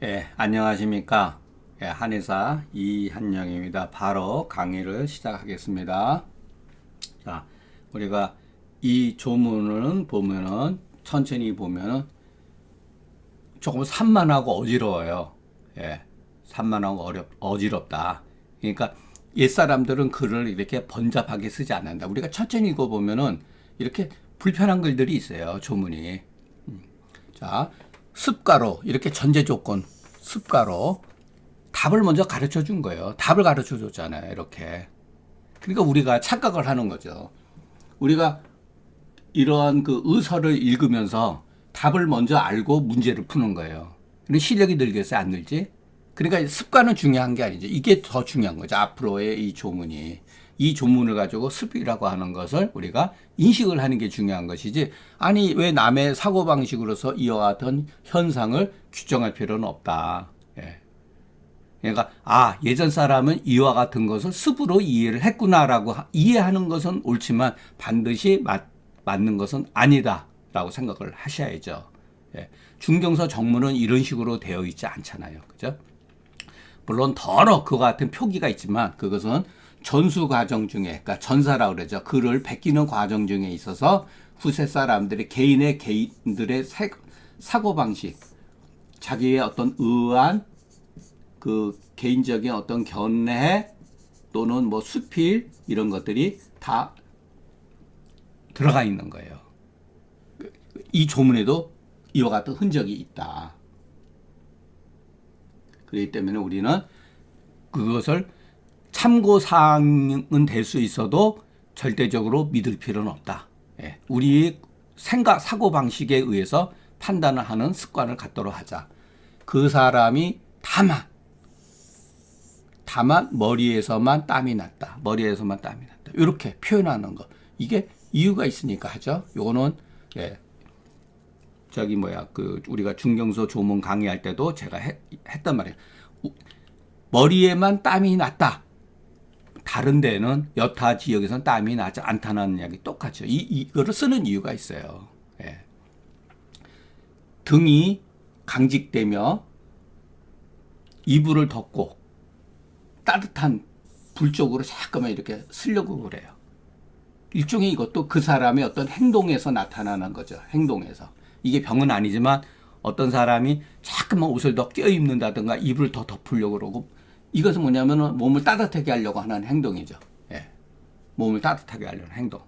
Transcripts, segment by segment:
예, 안녕하십니까. 예, 한의사 이한영입니다. 바로 강의를 시작하겠습니다. 자, 우리가 이 조문을 보면은, 천천히 보면은 조금 산만하고 어지러워요. 예, 산만하고 어지럽다. 그러니까 옛사람들은 글을 이렇게 번잡하게 쓰지 않는다. 우리가 천천히 읽어보면은 이렇게 불편한 글들이 있어요. 조문이. 자, 습가로 이렇게 전제 조건 습가로 답을 먼저 가르쳐 준 거예요. 답을 가르쳐 줬잖아요. 이렇게. 그러니까 우리가 착각을 하는 거죠. 우리가 이러한 그 의서를 읽으면서 답을 먼저 알고 문제를 푸는 거예요. 근데 실력이 늘겠어요? 안 늘지? 그러니까 습관은 중요한 게 아니죠. 이게 더 중요한 거죠. 앞으로의 이 조문이. 이 조문을 가지고 습이라고 하는 것을 우리가 인식을 하는 게 중요한 것이지, 아니 왜 남의 사고방식으로서 이와같은 현상을 규정할 필요는 없다. 예. 그러니까 예전 사람은 이와 같은 것을 습으로 이해를 했구나라고 이해하는 것은 옳지만 반드시 맞는 것은 아니다라고 생각을 하셔야죠. 예. 중경서 정문은 이런 식으로 되어 있지 않잖아요. 그죠? 물론 더러 그와 같은 표기가 있지만 그것은 전수 과정 중에, 그러니까 전사라고 그러죠. 글을 베끼는 과정 중에 있어서 후세 사람들이 개인들의 사고방식, 자기의 어떤 의안, 그 개인적인 어떤 견해 또는 뭐 수필 이런 것들이 다 들어가 있는 거예요. 이 조문에도 이와 같은 흔적이 있다. 그렇기 때문에 우리는 그것을 참고사항은 될 수 있어도 절대적으로 믿을 필요는 없다. 예. 우리 생각, 사고방식에 의해서 판단을 하는 습관을 갖도록 하자. 그 사람이 다만 머리에서만 땀이 났다. 머리에서만 땀이 났다. 이렇게 표현하는 거. 이게 이유가 있으니까 하죠. 요거는, 예. 우리가 중경서 조문 강의할 때도 제가 했단 말이에요. 머리에만 땀이 났다. 다른 데는 여타 지역에서는 땀이 나지 않다는 이야기 똑같죠. 이거를 쓰는 이유가 있어요. 예. 등이 강직되며 이불을 덮고 따뜻한 불 쪽으로 자꾸만 이렇게 쓰려고 그래요. 일종의 이것도 그 사람의 어떤 행동에서 나타나는 거죠. 행동에서. 이게 병은 아니지만 어떤 사람이 자꾸만 옷을 더 껴입는다든가 이불을 더 덮으려고 그러고, 이것은 뭐냐면은 몸을 따뜻하게 하려고 하는 행동이죠. 예. 몸을 따뜻하게 하려는 행동.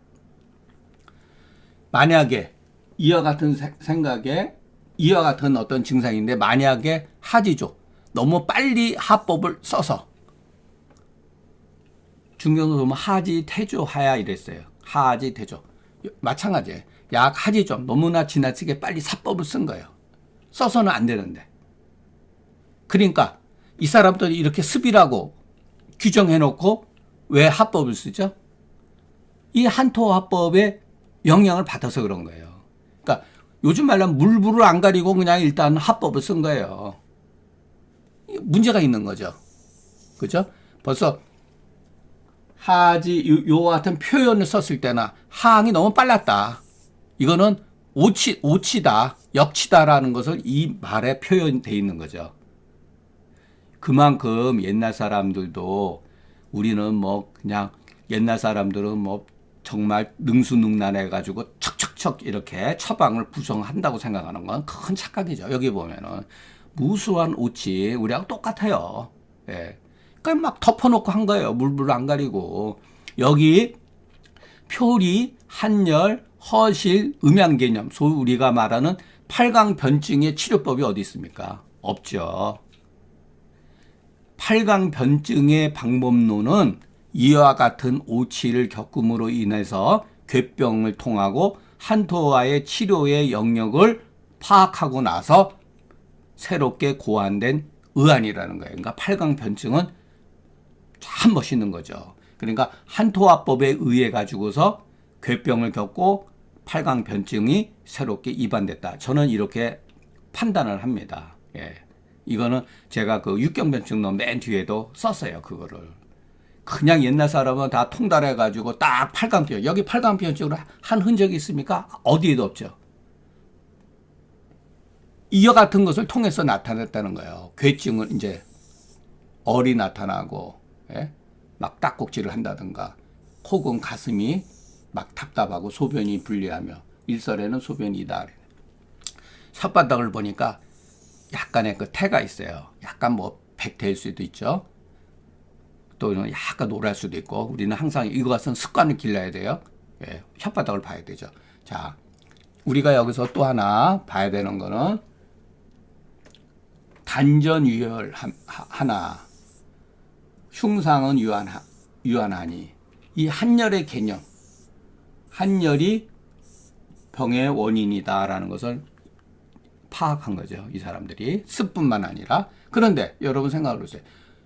만약에 이와 같은 생각에 이와 같은 어떤 증상인데, 만약에 하지죠. 너무 빨리 하법을 써서 중경서 보면 하지 태조 하야 이랬어요. 하지 태조. 마찬가지예요. 약 하지 좀 너무나 지나치게 빨리 사법을 쓴 거예요. 써서는 안 되는데. 그러니까 이 사람들이 이렇게 습이라고 규정해놓고 왜 합법을 쓰죠? 이 한토 합법의 영향을 받아서 그런 거예요. 그러니까 요즘 말로 하면 물불을 안 가리고 그냥 일단 합법을 쓴 거예요. 문제가 있는 거죠. 그죠? 벌써 하지 요와 같은 표현을 썼을 때나 하항이 너무 빨랐다. 이거는 오치다, 역치다라는 것을 이 말에 표현되어 있는 거죠. 그만큼 옛날 사람들도, 우리는 뭐 그냥 옛날 사람들은 뭐 정말 능수능란해가지고 척척척 이렇게 처방을 구성한다고 생각하는 건 큰 착각이죠. 여기 보면은 무수한 오치 우리하고 똑같아요. 예. 그러니까 막 덮어놓고 한 거예요. 물불 안 가리고. 여기 표리, 한열, 허실, 음양 개념, 소위 우리가 말하는 팔강변증의 치료법이 어디 있습니까? 없죠. 팔강변증의 방법론은 이와 같은 오치를 겪음으로 인해서 괴병을 통하고 한토와의 치료의 영역을 파악하고 나서 새롭게 고안된 의안이라는 거예요. 그러니까 팔강변증은 참 멋있는 거죠. 그러니까 한토화법에 의해 가지고서 괴병을 겪고 팔강변증이 새롭게 입안됐다. 저는 이렇게 판단을 합니다. 예. 이거는 제가 그 육경변증론 맨 뒤에도 썼어요. 그거를. 그냥 옛날 사람은 다 통달해가지고 딱 팔강변, 여기 팔강변증으로 한 흔적이 있습니까? 어디에도 없죠. 이와 같은 것을 통해서 나타냈다는 거예요. 괴증은 이제 얼이 나타나고, 예? 막 딱꼭질을 한다든가, 혹은 가슴이 막 답답하고 소변이 불리하며, 일설에는 소변이다. 혓바닥을 보니까 약간의 그 태가 있어요. 약간 뭐 백태일 수도 있죠. 또 약간 노랄 수도 있고, 우리는 항상 이것은 습관을 길러야 돼요. 예, 혓바닥을 봐야 되죠. 자, 우리가 여기서 또 하나 봐야 되는 거는 단전유혈 하나, 흉상은 유한하니, 이 한열의 개념, 한열이 병의 원인이다라는 것을 파악한 거죠. 이 사람들이 습뿐만 아니라. 그런데 여러분 생각을 해보세요.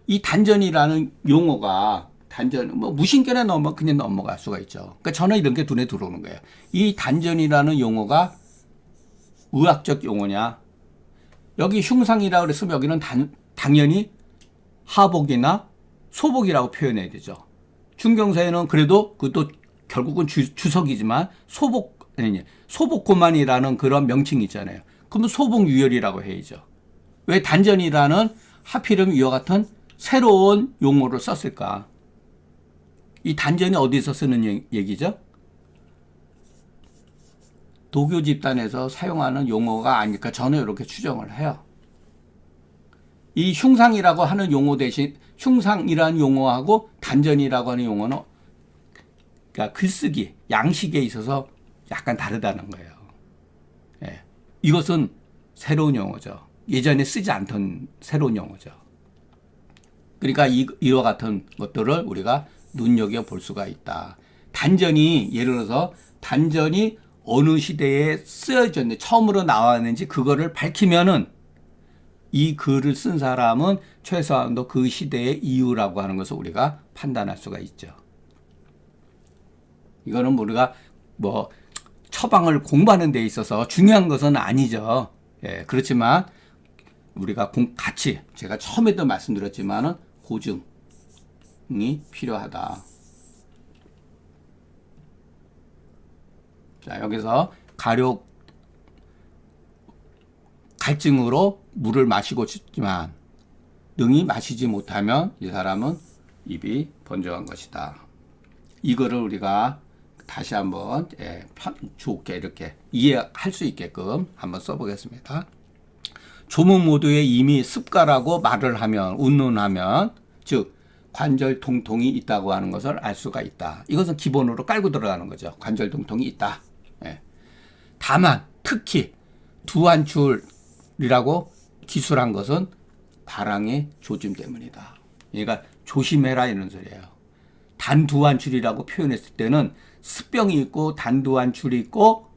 이 단전이라는 용어가 단전 뭐 무심결에 그냥 넘어갈 수가 있죠. 그러니까 저는 이런 게 눈에 들어오는 거예요. 이 단전이라는 용어가 의학적 용어냐? 여기 흉상이라고 그랬으면 여기는 당연히 하복이나 소복이라고 표현해야 되죠. 중경사에는 그래도 그것도 결국은 주석이지만 소복고만이라는 그런 명칭이 있잖아요. 그러면 소복유혈이라고 해야죠. 왜 단전이라는 하필이면 이와 같은 새로운 용어를 썼을까? 이 단전이 어디서 쓰는 얘기죠? 도교 집단에서 사용하는 용어가 아닐까 저는 이렇게 추정을 해요. 이 흉상이라고 하는 용어 대신 흉상이라는 용어하고 단전이라고 하는 용어는 그러니까 글쓰기, 양식에 있어서 약간 다르다는 거예요. 예. 이것은 새로운 용어죠. 예전에 쓰지 않던 새로운 용어죠. 그러니까 이와 같은 것들을 우리가 눈여겨볼 수가 있다. 단전이 예를 들어서 단전이 어느 시대에 쓰여졌는지 처음으로 나왔는지 그거를 밝히면은 이 글을 쓴 사람은 최소한도 그 시대의 이유라고 하는 것을 우리가 판단할 수가 있죠. 이거는 우리가 뭐 처방을 공부하는 데 있어서 중요한 것은 아니죠. 예, 그렇지만 우리가 같이 제가 처음에도 말씀드렸지만은 고증이 필요하다. 자, 여기서 갈증으로 물을 마시고 싶지만 능히 마시지 못하면 이 사람은 입이 번쩍한 것이다. 이거를 우리가 다시 한번 좋게 이렇게 이해할 수 있게끔 한번 써보겠습니다. 조문 모두에 이미 습가라고 말을 하면 운운하면 즉 관절 통통이 있다고 하는 것을 알 수가 있다. 이것은 기본으로 깔고 들어가는 거죠. 관절 통통이 있다. 예. 다만 특히 두한줄이라고 기술한 것은 발항의 조짐 때문이다. 그러니까 조심해라 이런 소리예요. 단두한줄이라고 표현했을 때는 습병이 있고 단두한줄이 있고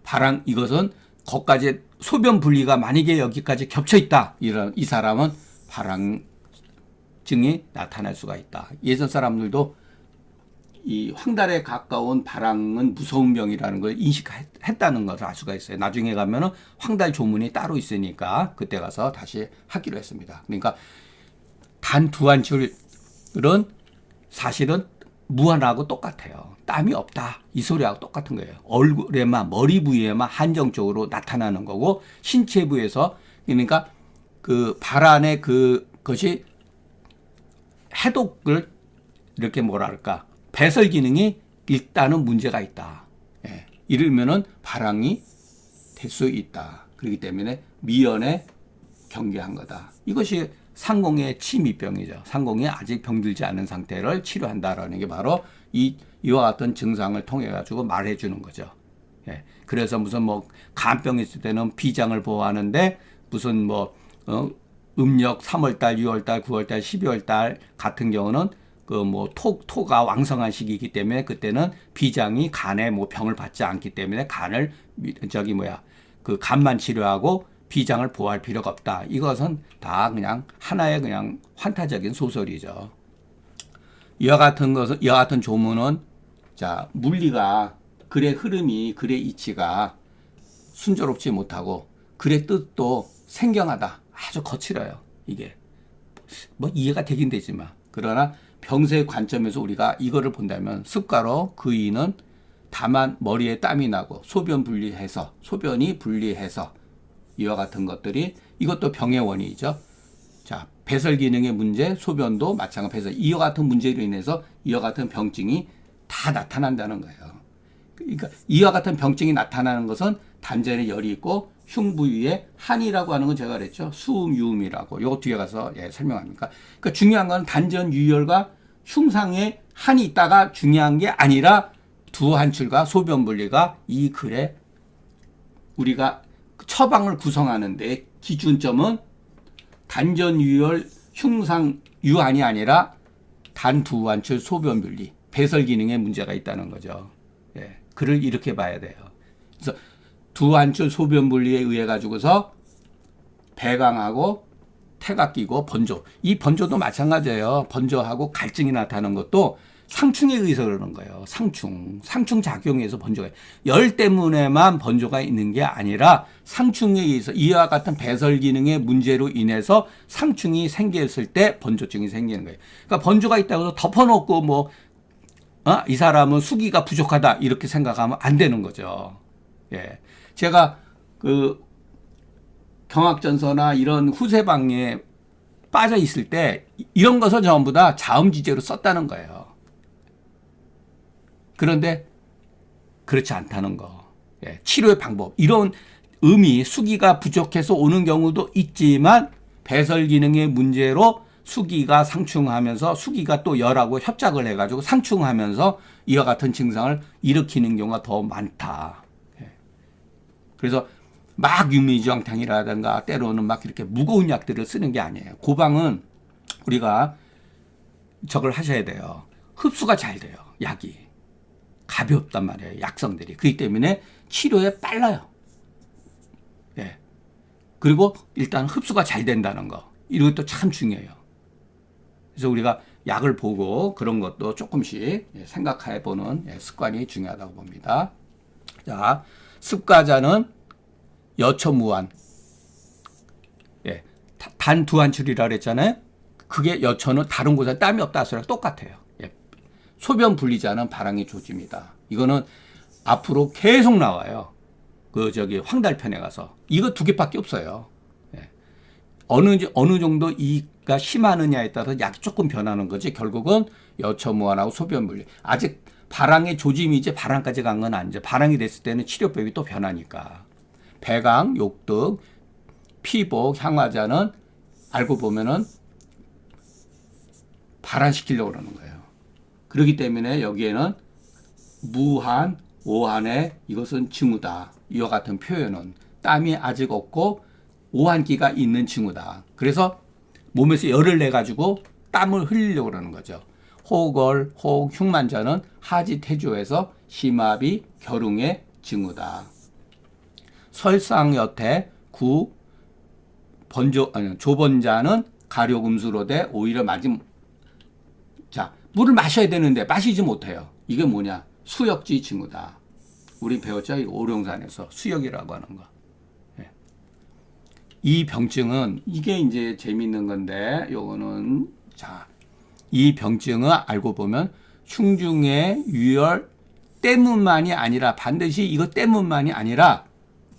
발항 이것은 거기까지 소변 분리가 만약에 여기까지 겹쳐 있다. 이 사람은 발항증이 나타날 수가 있다. 예전 사람들도 이 황달에 가까운 발항은 무서운 병이라는 걸 인식했다는 것을 알 수가 있어요. 나중에 가면은 황달 조문이 따로 있으니까 그때 가서 다시 하기로 했습니다. 그러니까 단두한줄은 사실은 무한하고 똑같아요. 땀이 없다. 이 소리하고 똑같은 거예요. 얼굴에만, 머리 부위에만 한정적으로 나타나는 거고, 신체 부위에서, 그러니까 그 발안의 그것이 해독을 이렇게 뭐랄까, 배설 기능이 일단은 문제가 있다. 예. 이러면은 발항이 될 수 있다. 그렇기 때문에 미연에 경계한 거다. 이것이 상공의 치미병이죠. 상공이 아직 병들지 않은 상태를 치료한다라는 게 바로 이와 같은 증상을 통해 가지고 말해 주는 거죠. 예. 그래서 무슨 뭐 간병 있을 때는 비장을 보호하는데 무슨 뭐 음력 3월달, 6월달, 9월달, 12월달 같은 경우는 그 뭐 토가 왕성한 시기이기 때문에 그때는 비장이 간에 뭐 병을 받지 않기 때문에 간을 그 간만 치료하고 비장을 보호할 필요가 없다. 이것은 다 그냥 하나의 그냥 환타적인 소설이죠. 이와 같은 조문은 자 물리가 글의 흐름이 글의 이치가 순조롭지 못하고 글의 뜻도 생경하다. 아주 거칠어요. 이게 뭐 이해가 되긴 되지만 그러나 병세의 관점에서 우리가 이거를 본다면 습가로 그 이는 다만 머리에 땀이 나고 소변이 분리해서 이와 같은 것들이 이것도 병의 원인이죠. 자, 배설 기능의 문제, 소변도 마찬가지로 이와 같은 문제로 인해서 이와 같은 병증이 다 나타난다는 거예요. 그러니까 이와 같은 병증이 나타나는 것은 단전에 열이 있고 흉부위에 한이라고 하는 건 제가 그랬죠. 수음, 유음이라고. 이거 뒤에 가서 설명합니까? 그러니까 중요한 건 단전 유혈과 흉상에 한이 있다가 중요한 게 아니라 두 한출과 소변 분리가 이 글에 우리가 처방을 구성하는 데 기준점은 단전 유혈 흉상 유한이 아니라 단 두 한출 소변 분리 배설 기능에 문제가 있다는 거죠. 예, 글을 이렇게 봐야 돼요. 그래서 두 한출 소변 분리에 의해 가지고서 배강하고 태가 끼고 번조. 이 번조도 마찬가지예요. 번조하고 갈증이 나타나는 것도 상충에 의해서 그러는 거예요. 상충 작용에 의해서 번조가. 열 때문에만 번조가 있는 게 아니라 상충에 의해서 이와 같은 배설 기능의 문제로 인해서 상충이 생겼을 때 번조증이 생기는 거예요. 그러니까 번조가 있다고 해서 덮어놓고 이 사람은 수기가 부족하다 이렇게 생각하면 안 되는 거죠. 예. 제가 경학전서나 이런 후세방에 빠져 있을 때 이런 것을 전부 다 자음지제로 썼다는 거예요. 그런데 그렇지 않다는 거. 예, 치료의 방법. 이런 의미, 수기가 부족해서 오는 경우도 있지만 배설 기능의 문제로 수기가 상충하면서 수기가 또 열하고 협작을 해가지고 상충하면서 이와 같은 증상을 일으키는 경우가 더 많다. 예. 그래서 막 유미주황탕이라든가 때로는 막 이렇게 무거운 약들을 쓰는 게 아니에요. 고방은 우리가 저걸 하셔야 돼요. 흡수가 잘 돼요. 약이. 가볍단 말이에요. 약성들이. 그렇기 때문에 치료에 빨라요. 예. 그리고 일단 흡수가 잘 된다는 거. 이것도 참 중요해요. 그래서 우리가 약을 보고 그런 것도 조금씩 생각해 보는 습관이 중요하다고 봅니다. 자, 습가자는 여처무한. 예. 단 두 한출이라 그랬잖아요. 그게 여처는 다른 곳에 땀이 없다 소리랑 똑같아요. 소변 분리자는 바랑의 조짐이다. 이거는 앞으로 계속 나와요. 황달편에 가서. 이거 두 개밖에 없어요. 예. 어느 정도 이가 심하느냐에 따라서 약이 조금 변하는 거지. 결국은 여처무한하고 소변 분리. 아직 바랑의 조짐이 이제 바랑까지 간 건 아니죠. 바랑이 됐을 때는 치료법이 또 변하니까. 배강, 욕득, 피복, 향화자는 알고 보면은 발환시키려고 그러는 거예요. 그렇기 때문에 여기에는 무한, 오한의 이것은 징후다. 이와 같은 표현은 땀이 아직 없고 오한기가 있는 징후다. 그래서 몸에서 열을 내가지고 땀을 흘리려고 그러는 거죠. 호걸, 혹, 흉만자는 하지태조에서 심압이 결웅의 징후다. 설상여태, 구, 조번자는 가료금수로 돼 오히려 자, 물을 마셔야 되는데 마시지 못해요. 이게 뭐냐? 수역지 징후다. 우리 배웠죠? 오룡산에서 수역이라고 하는 거. 예. 이 병증은 이게 이제 재미있는 건데 요거는 자, 이 병증은 알고 보면 흉중의 유혈 때문만이 아니라 반드시 이것 때문만이 아니라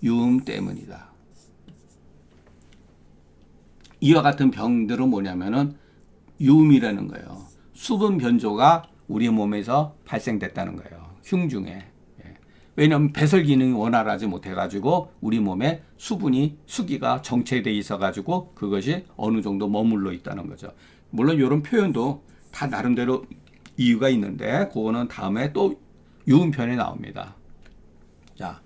유음 때문이다. 이와 같은 병들은 뭐냐면은 유음이라는 거예요. 수분 변조가 우리 몸에서 발생됐다는 거예요. 흉중에. 예. 왜냐하면 배설 기능이 원활하지 못해가지고 우리 몸에 수기가 정체되어 있어가지고 그것이 어느 정도 머물러 있다는 거죠. 물론 이런 표현도 다 나름대로 이유가 있는데 그거는 다음에 또 유음편에 나옵니다. 자,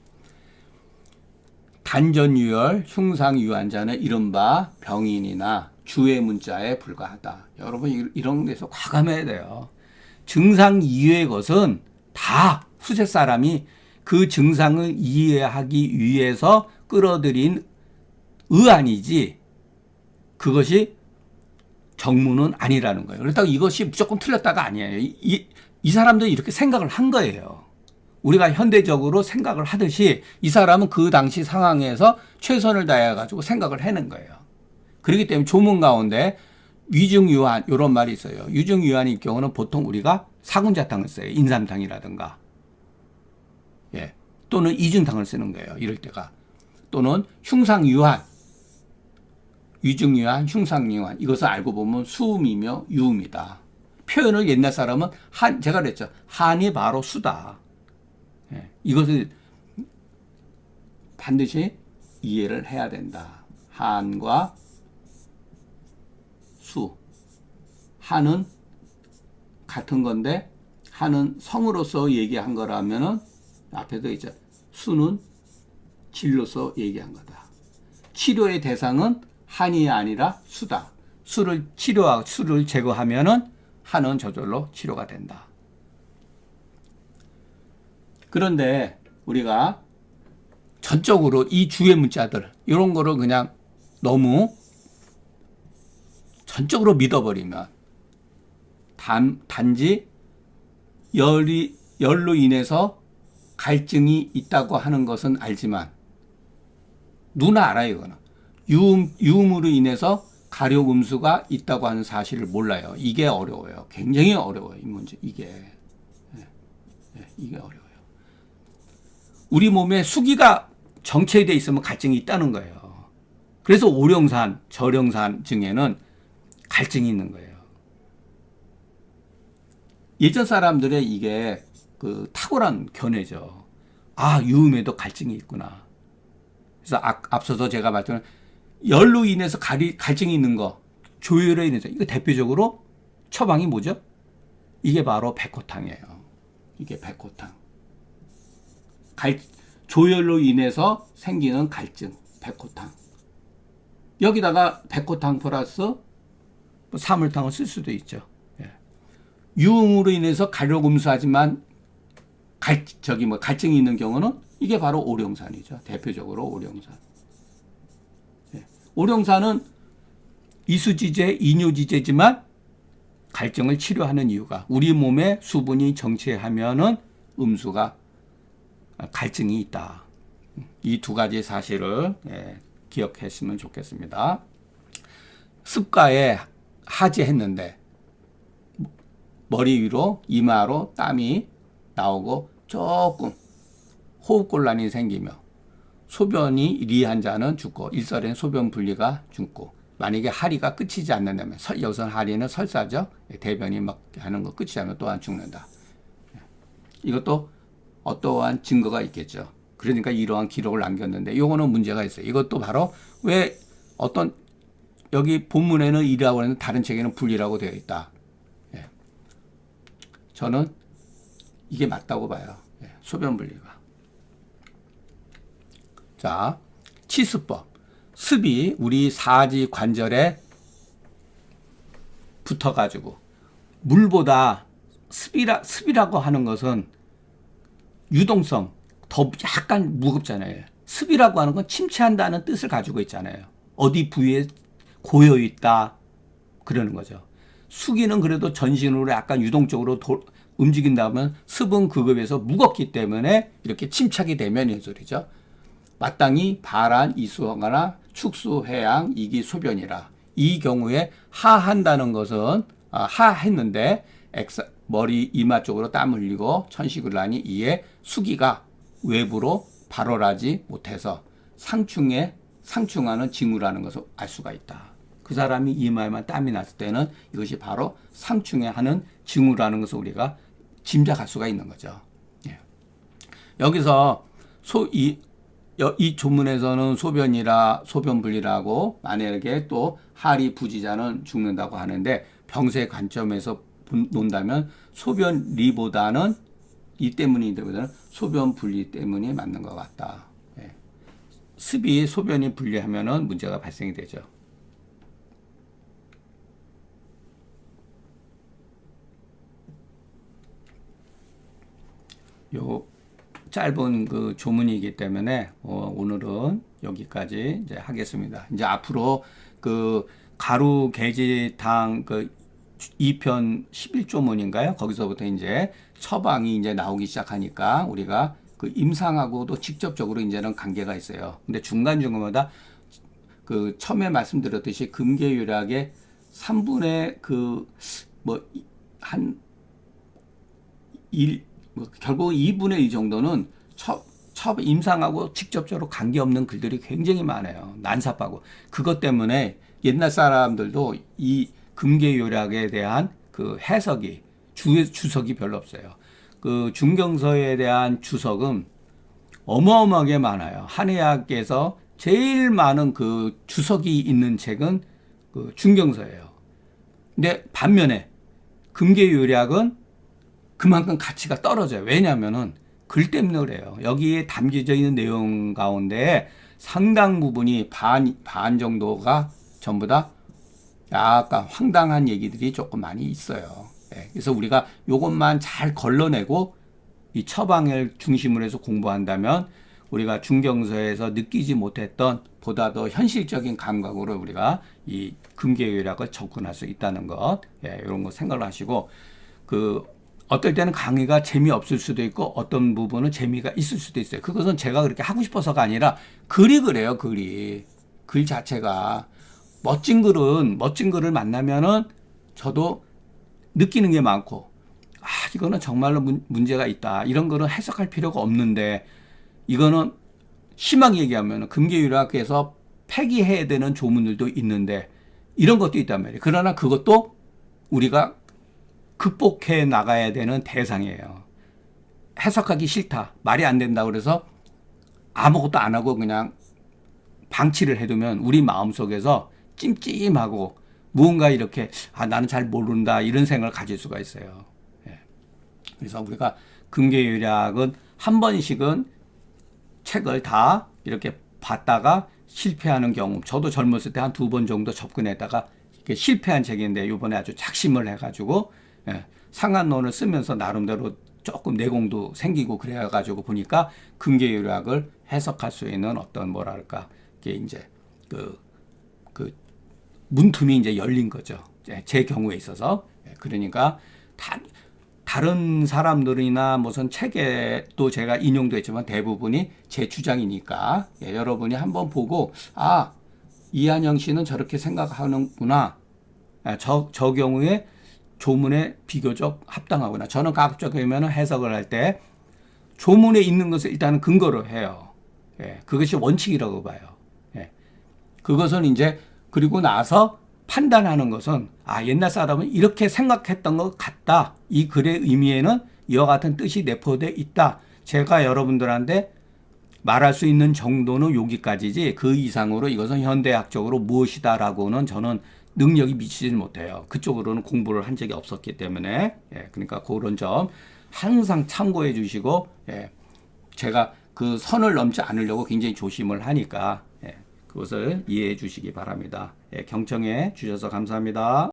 단전유혈, 흉상유한자는 이른바 병인이나 주의 문자에 불과하다. 여러분 이런 데서 과감해야 돼요. 증상 이외의 것은 다 후세 사람이 그 증상을 이해하기 위해서 끌어들인 의안이지 그것이 정문은 아니라는 거예요. 그렇다고 이것이 무조건 틀렸다가 아니에요. 이 사람들이 이렇게 생각을 한 거예요. 우리가 현대적으로 생각을 하듯이 이 사람은 그 당시 상황에서 최선을 다해가지고 생각을 해낸 거예요. 그렇기 때문에 조문 가운데 위중유한 이런 말이 있어요. 위중유한일 경우는 보통 우리가 사군자탕을 써요. 인삼탕이라든가. 예. 또는 이중탕을 쓰는 거예요. 이럴 때가. 또는 흉상유한, 위중유한, 흉상유한 이것을 알고 보면 수음이며 유음이다. 표현을 옛날 사람은 제가 그랬죠. 한이 바로 수다. 예, 이것을 반드시 이해를 해야 된다. 한과 수. 한은 같은 건데 한은 성으로서 얘기한 거라면은 앞에도 있죠. 수는 질로서 얘기한 거다. 치료의 대상은 한이 아니라 수다. 수를 치료하고 수를 제거하면은 한은 저절로 치료가 된다. 그런데 우리가 전적으로 이 주의 문자들 이런 거를 그냥 너무 전적으로 믿어버리면 단지 열로 인해서 갈증이 있다고 하는 것은 알지만 누구나 알아요. 이거는 유음으로 인해서 가려음수가 있다고 하는 사실을 몰라요. 이게 어려워요. 굉장히 어려워요. 이 문제 이게 이게 어려워요. 우리 몸에 수기가 정체되어 있으면 갈증이 있다는 거예요. 그래서 오령산, 저령산 증에는 갈증이 있는 거예요. 예전 사람들의 이게 그 탁월한 견해죠. 아, 유음에도 갈증이 있구나. 그래서 앞서서 제가 말씀드린 열로 인해서 갈증이 있는 거, 조혈로 인해서 이거 대표적으로 처방이 뭐죠? 이게 바로 백호탕이에요. 이게 백호탕. 조혈로 인해서 생기는 갈증, 백호탕. 여기다가 백호탕 플러스 사물탕을 쓸 수도 있죠. 예. 유음으로 인해서 가려금수하지만 갈증이 있는 경우는 이게 바로 오령산이죠. 대표적으로 오령산. 예. 오령산은 이수지제, 이뇨지제지만 갈증을 치료하는 이유가 우리 몸에 수분이 정체하면은 음수가 갈증이 있다. 이 두 가지 사실을 기억했으면 좋겠습니다. 습가에 하지했는데 머리 위로 이마로 땀이 나오고 조금 호흡곤란이 생기며 소변이 리한 자는 죽고 일설에는 소변 분리가 죽고 만약에 하리가 끝이지 않는다면 여기서는 하리는 설사죠. 대변이 막 하는 거 끝이지 않으면 또한 죽는다. 이것도 어떠한 증거가 있겠죠. 그러니까 이러한 기록을 남겼는데 이거는 문제가 있어요. 이것도 바로 왜 어떤 여기 본문에는 이라고 하는데 다른 책에는 분리라고 되어 있다. 예. 저는 이게 맞다고 봐요. 예. 소변 분리가. 자, 치수법. 습이 우리 사지 관절에 붙어가지고 물보다 습이라고 하는 것은 유동성 더 약간 무겁잖아요. 습이라고 하는 건 침체한다는 뜻을 가지고 있잖아요. 어디 부위에 고여 있다 그러는 거죠. 수기는 그래도 전신으로 약간 유동적으로 움직인다면 습은 그거에 비해서 무겁기 때문에 이렇게 침착이 되면 이 소리죠. 마땅히 발한 이수하거나 축수 해양 이기 소변이라. 이 경우에 하한다는 것은 하했는데 머리 이마 쪽으로 땀 흘리고 천식을 하니 이에 수기가 외부로 발월하지 못해서 상충하는 징후라는 것을 알 수가 있다. 그 사람이 이마에만 땀이 났을 때는 이것이 바로 상충에 하는 징후라는 것을 우리가 짐작할 수가 있는 거죠. 예. 여기서 이 조문에서는 소변분리라고 만약에 또 하리 부지자는 죽는다고 하는데 병세 관점에서 논다면 소변리보다는 이 때문이보다는 소변분리 때문이 맞는 것 같다. 예. 습이 소변이 분리하면은 문제가 발생이 되죠. 요 짧은 그 조문이기 때문에 오늘은 여기까지 이제 하겠습니다. 이제 앞으로 그 가루계지당 그 2편 11조문인가요? 거기서부터 이제 처방이 이제 나오기 시작하니까 우리가 그 임상하고도 직접적으로 이제는 관계가 있어요. 근데 중간중간마다 그 처음에 말씀드렸듯이 금계유략의 3분의 그 뭐 한 1 결국 2분의 1 정도는 임상하고 직접적으로 관계없는 글들이 굉장히 많아요. 난삽하고. 그것 때문에 옛날 사람들도 이 금계요략에 대한 그 해석이, 주석이 별로 없어요. 그 중경서에 대한 주석은 어마어마하게 많아요. 한의학에서 제일 많은 그 주석이 있는 책은 그 중경서예요. 근데 반면에 금계요략은 그만큼 가치가 떨어져요. 왜냐하면은 글 때문에 그래요. 여기에 담겨져 있는 내용 가운데 상당 부분이 반 정도가 전부 다 약간 황당한 얘기들이 조금 많이 있어요. 예, 그래서 우리가 요것만 잘 걸러내고 이 처방을 중심으로 해서 공부한다면 우리가 중경서에서 느끼지 못했던 보다 더 현실적인 감각으로 우리가 이 금계요략을 접근할 수 있다는 것, 예, 이런 거 생각을 하시고, 그 어떨 때는 강의가 재미없을 수도 있고 어떤 부분은 재미가 있을 수도 있어요. 그것은 제가 그렇게 하고 싶어서가 아니라 글이 그래요. 글 자체가 멋진 글을 만나면은 저도 느끼는 게 많고, 아, 이거는 정말로 문제가 있다, 이런 거는 해석할 필요가 없는데, 이거는 심하게 얘기하면 금계요략에서 폐기해야 되는 조문들도 있는데 이런 것도 있단 말이에요. 그러나 그것도 우리가 극복해 나가야 되는 대상이에요. 해석하기 싫다, 말이 안 된다 그래서 아무것도 안 하고 그냥 방치를 해두면 우리 마음속에서 찜찜하고 무언가 이렇게, 아, 나는 잘 모른다, 이런 생각을 가질 수가 있어요. 예. 그래서 우리가 금계요략은 한 번씩은 책을 다 이렇게 봤다가 실패하는 경우, 저도 젊었을 때 한 2번 정도 접근했다가 실패한 책인데 이번에 아주 작심을 해가지고, 예, 상한론을 쓰면서 나름대로 조금 내공도 생기고 그래가지고 보니까 금계요략을 해석할 수 있는 어떤 뭐랄까, 이게 이제 그 문틈이 이제 열린 거죠. 제 경우에 있어서. 그러니까 다른 사람들이나 무슨 책에도 제가 인용도 했지만 대부분이 제 주장이니까, 예, 여러분이 한번 보고, 아, 이한영 씨는 저렇게 생각하는구나, 저 경우에 조문에 비교적 합당하구나. 저는 가급적이면 해석을 할 때 조문에 있는 것을 일단은 근거로 해요. 예, 그것이 원칙이라고 봐요. 예, 그것은 이제 그리고 나서 판단하는 것은, 아, 옛날 사람은 이렇게 생각했던 것 같다, 이 글의 의미에는 이와 같은 뜻이 내포되어 있다, 제가 여러분들한테 말할 수 있는 정도는 여기까지지 그 이상으로 이것은 현대학적으로 무엇이다 라고는 저는 능력이 미치지 못해요. 그쪽으로는 공부를 한 적이 없었기 때문에. 예, 그러니까 그런 점 항상 참고해 주시고, 예, 제가 그 선을 넘지 않으려고 굉장히 조심을 하니까, 예, 그것을 이해해 주시기 바랍니다. 예, 경청해 주셔서 감사합니다.